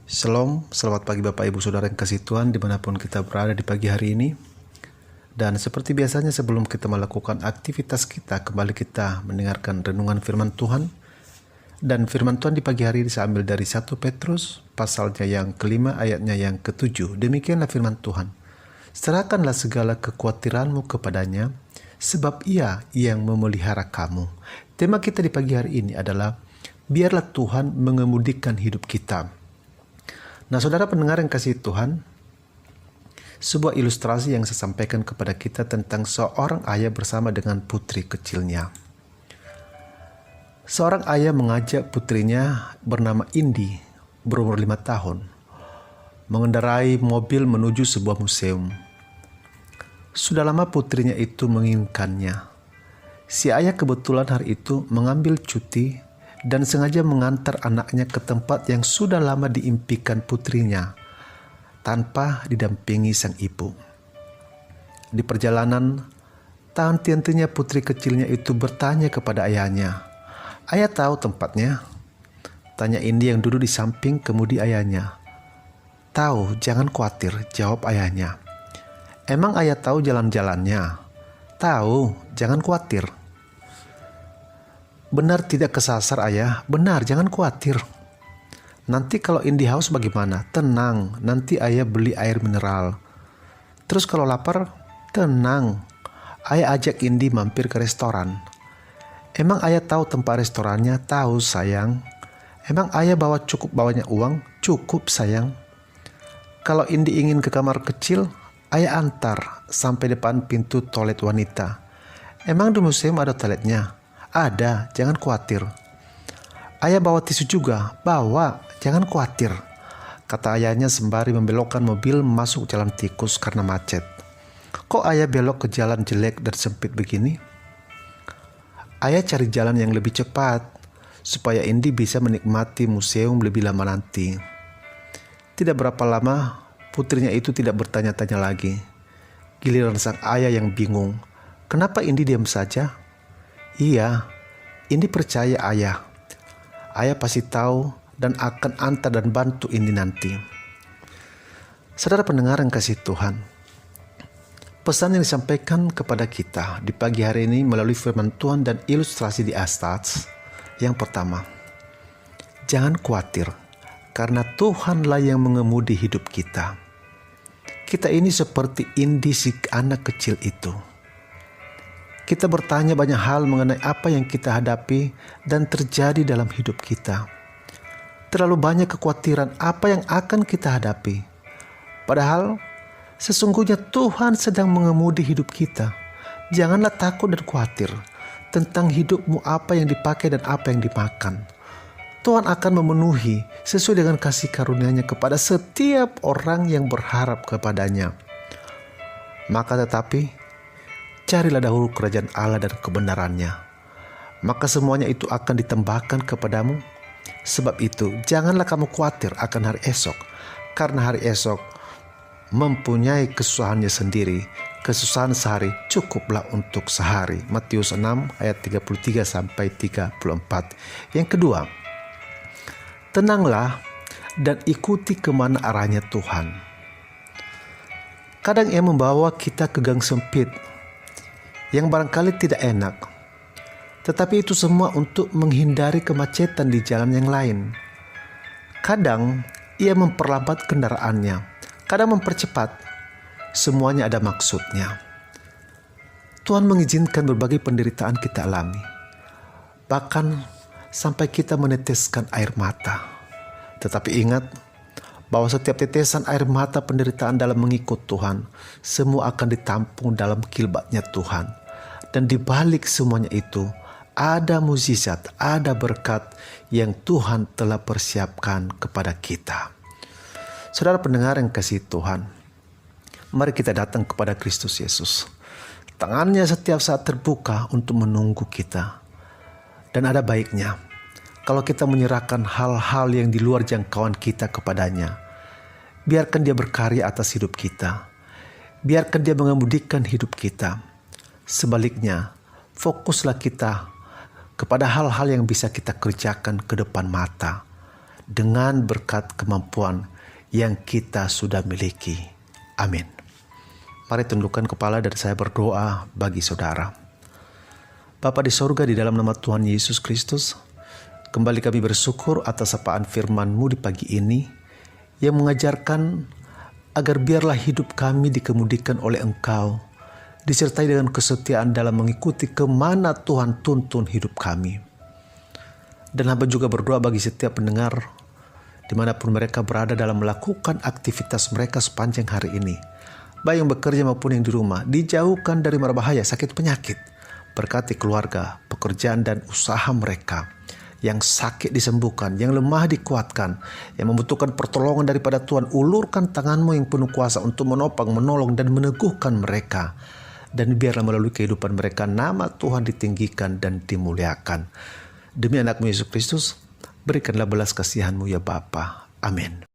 Shalom, selamat pagi Bapak Ibu Saudara yang kasih Tuhan dimanapun kita berada di pagi hari ini. Dan seperti biasanya sebelum kita melakukan aktivitas kita, kembali kita mendengarkan renungan firman Tuhan. Dan firman Tuhan di pagi hari ini saya ambil dari 1 Petrus, pasalnya yang kelima, ayatnya yang ketujuh. Demikianlah firman Tuhan. Serahkanlah segala kekhawatiranmu kepadanya, sebab Ia yang memelihara kamu. Tema kita di pagi hari ini adalah, biarlah Tuhan mengemudikan hidup kita. Nah, saudara pendengar yang kasih Tuhan, sebuah ilustrasi yang saya sampaikan kepada kita tentang seorang ayah bersama dengan putri kecilnya. Seorang ayah mengajak putrinya bernama Indi, berumur 5 tahun, mengendarai mobil menuju sebuah museum. Sudah lama putrinya itu menginginkannya. Si ayah kebetulan hari itu mengambil cuti dan sengaja mengantar anaknya ke tempat yang sudah lama diimpikan putrinya tanpa didampingi sang ibu. Di perjalanan, tak henti-hentinya putri kecilnya itu bertanya kepada ayahnya, "Ayah tahu tempatnya?" Tanya Indi yang duduk di samping kemudi ayahnya. "Tahu, jangan khawatir," jawab ayahnya. "Emang ayah tahu jalan-jalannya?" "Tahu, jangan khawatir." "Benar tidak kesasar ayah?" "Benar, jangan khawatir." "Nanti kalau Indi haus bagaimana?" "Tenang, nanti ayah beli air mineral." "Terus kalau lapar?" "Tenang, ayah ajak Indi mampir ke restoran." "Emang ayah tahu tempat restorannya?" "Tahu sayang." "Emang ayah cukup bawanya uang?" "Cukup sayang." "Kalau Indi ingin ke kamar kecil, ayah antar sampai depan pintu toilet wanita." "Emang di museum ada toiletnya?" "Ada, jangan khawatir." "Ayah bawa tisu juga?" "Bawa, jangan khawatir," kata ayahnya sembari membelokkan mobil masuk jalan tikus karena macet. "Kok ayah belok ke jalan jelek dan sempit begini?" "Ayah cari jalan yang lebih cepat, supaya Indi bisa menikmati museum lebih lama nanti." Tidak berapa lama, putrinya itu tidak bertanya-tanya lagi. Giliran sang ayah yang bingung, "Kenapa Indi diam saja?" "Iya, Indi percaya ayah. Ayah pasti tahu dan akan antar dan bantu Indi nanti." Saudara pendengar yang kasih Tuhan, pesan yang disampaikan kepada kita di pagi hari ini melalui firman Tuhan dan ilustrasi di Astats. Yang pertama, jangan khawatir, karena Tuhanlah yang mengemudi hidup kita. Kita ini seperti Indi, si anak kecil itu. Kita bertanya banyak hal mengenai apa yang kita hadapi dan terjadi dalam hidup kita. Terlalu banyak kekhawatiran apa yang akan kita hadapi. Padahal sesungguhnya Tuhan sedang mengemudi hidup kita. Janganlah takut dan khawatir tentang hidupmu, apa yang dipakai dan apa yang dimakan. Tuhan akan memenuhi sesuai dengan kasih karunia-Nya kepada setiap orang yang berharap kepadanya. Maka tetapi, carilah dahulu kerajaan Allah dan kebenarannya, maka semuanya itu akan ditambahkan kepadamu. Sebab itu, janganlah kamu khawatir akan hari esok, karena hari esok mempunyai kesusahannya sendiri. Kesusahan sehari cukuplah untuk sehari. Matius 6 ayat 33 sampai 34. Yang kedua, tenanglah dan ikuti kemana arahnya Tuhan. Kadang Ia membawa kita ke gang sempit yang barangkali tidak enak, tetapi itu semua untuk menghindari kemacetan di jalan yang lain. Kadang Ia memperlambat kendaraannya, kadang mempercepat. Semuanya ada maksudnya. Tuhan mengizinkan berbagai penderitaan kita alami, bahkan sampai kita meneteskan air mata. Tetapi ingat bahwa setiap tetesan air mata penderitaan dalam mengikut Tuhan, semua akan ditampung dalam kilbatnya Tuhan. Dan di balik semuanya itu, ada mukjizat, ada berkat yang Tuhan telah persiapkan kepada kita. Saudara pendengar yang kasih Tuhan, mari kita datang kepada Kristus Yesus. Tangannya setiap saat terbuka untuk menunggu kita. Dan ada baiknya kalau kita menyerahkan hal-hal yang di luar jangkauan kita kepadanya. Biarkan Dia berkarya atas hidup kita. Biarkan Dia mengemudikan hidup kita. Sebaliknya, fokuslah kita kepada hal-hal yang bisa kita kerjakan ke depan mata. dengan berkat kemampuan yang kita sudah miliki. Amin. Mari tundukkan kepala dan saya berdoa bagi saudara. Bapa di sorga, di dalam nama Tuhan Yesus Kristus, kembali kami bersyukur atas sapaan firman-Mu di pagi ini yang mengajarkan agar biarlah hidup kami dikemudikan oleh Engkau, disertai dengan kesetiaan dalam mengikuti kemana Tuhan tuntun hidup kami. Dan hamba juga berdoa bagi setiap pendengar, dimanapun mereka berada dalam melakukan aktivitas mereka sepanjang hari ini, baik yang bekerja maupun yang di rumah, dijauhkan dari mara bahaya, sakit penyakit. Berkati keluarga, pekerjaan dan usaha mereka. Yang sakit disembuhkan, yang lemah dikuatkan, yang membutuhkan pertolongan daripada Tuhan, ulurkan tangan-Mu yang penuh kuasa untuk menopang, menolong dan meneguhkan mereka. Dan biarlah melalui kehidupan mereka nama Tuhan ditinggikan dan dimuliakan. Demi anak-Mu Yesus Kristus, berikanlah belas kasihan-Mu ya Bapa. Amin.